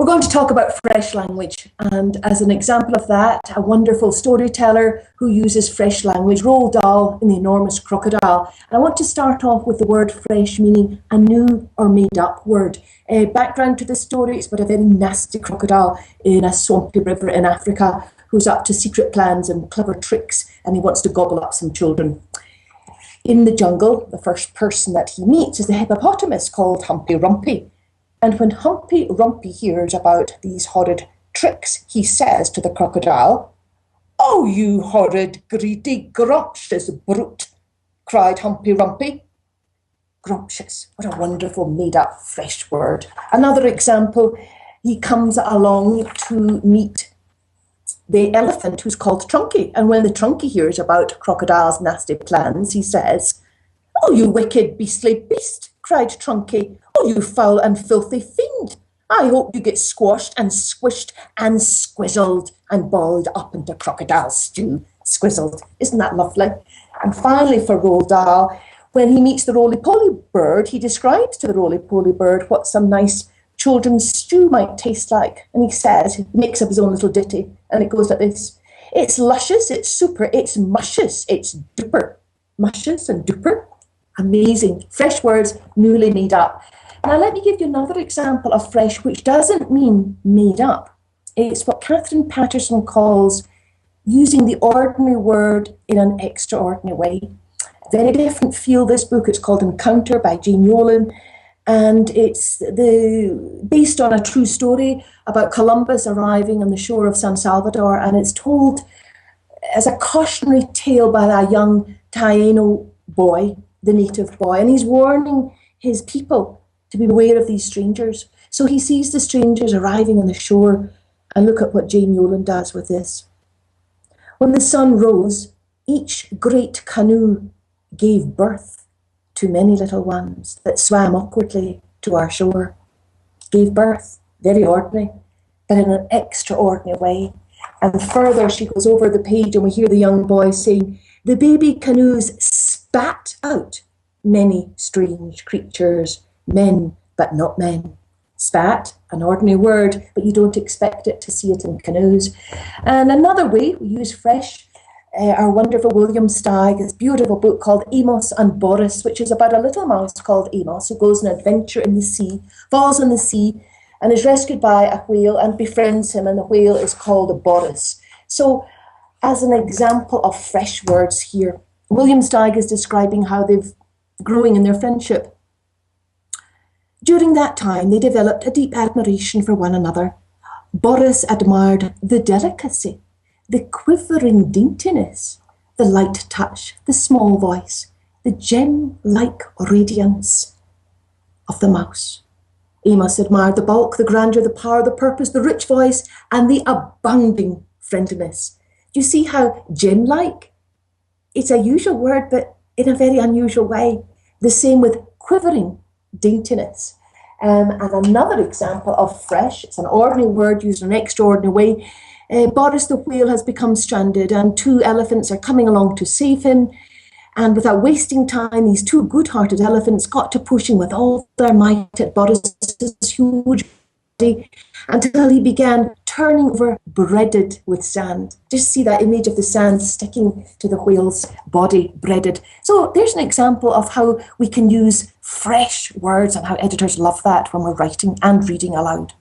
We're going to talk about fresh language, and as an example of that, a wonderful storyteller who uses fresh language, Roald Dahl in The Enormous Crocodile. And I want to start off with the word fresh, meaning a new or made up word. Background to the story, it's about a very nasty crocodile in a swampy river in Africa who's up to secret plans and clever tricks, and he wants to gobble up some children. In the jungle, the first person that he meets is the hippopotamus called Humpy Rumpy. And when Humpy Rumpy hears about these horrid tricks, he says to the crocodile, "Oh, you horrid, greedy, grumptious brute," cried Humpy Rumpy. Grumptious, what a wonderful made-up fresh word. Another example, he comes along to meet the elephant who's called Trunky. And when the Trunky hears about Crocodile's nasty plans, he says, "Oh, you wicked, beastly beast," cried Trunky. "Oh, you foul and filthy fiend. I hope you get squashed and squished and squizzled and boiled up into crocodile stew." Squizzled. Isn't that lovely? And finally, for Roald Dahl, when he meets the roly-poly bird, he describes to the roly-poly bird what some nice children's stew might taste like. And he says, he makes up his own little ditty, and it goes like this: "It's luscious, it's super, it's muscious, it's duper." Muscious and duper. Amazing. Fresh words, newly made up. Now let me give you another example of fresh, which doesn't mean made up. It's what Catherine Patterson calls using the ordinary word in an extraordinary way. Very different feel, this book. It's called Encounter by Jane Yolen, and it's based on a true story about Columbus arriving on the shore of San Salvador, and it's told as a cautionary tale by a young Taino boy, the native boy, and he's warning his people to beware of these strangers. So he sees the strangers arriving on the shore, and look at what Jane Yolen does with this. "When the sun rose, each great canoe gave birth to many little ones that swam awkwardly to our shore." Gave birth, very ordinary, but in an extraordinary way. And further, she goes over the page and we hear the young boy saying, "The baby canoes spat out many strange creatures, men but not men." Spat, an ordinary word, but you don't expect it to see it in canoes. And another way we use fresh, our wonderful William Steig's beautiful book called Amos and Boris, which is about a little mouse called Amos who goes on an adventure in the sea, falls in the sea, and is rescued by a whale and befriends him, and the whale is called Boris. So as an example of fresh words here, William Steig is describing how they've growing in their friendship. During that time, they developed a deep admiration for one another. Boris admired the delicacy, the quivering daintiness, the light touch, the small voice, the gem-like radiance of the mouse. Amos admired the bulk, the grandeur, the power, the purpose, the rich voice, and the abounding friendliness. Do you see how gem-like? It's a usual word, but in a very unusual way. The same with quivering daintiness. And another example of fresh, it's an ordinary word used in an extraordinary way. Boris the whale has become stranded, and two elephants are coming along to save him. And without wasting time, these two good-hearted elephants got to pushing with all their might at Boris's huge body until he began turning over, breaded with sand. Just see that image of the sand sticking to the whale's body, breaded. So there's an example of how we can use fresh words and how editors love that when we're writing and reading aloud.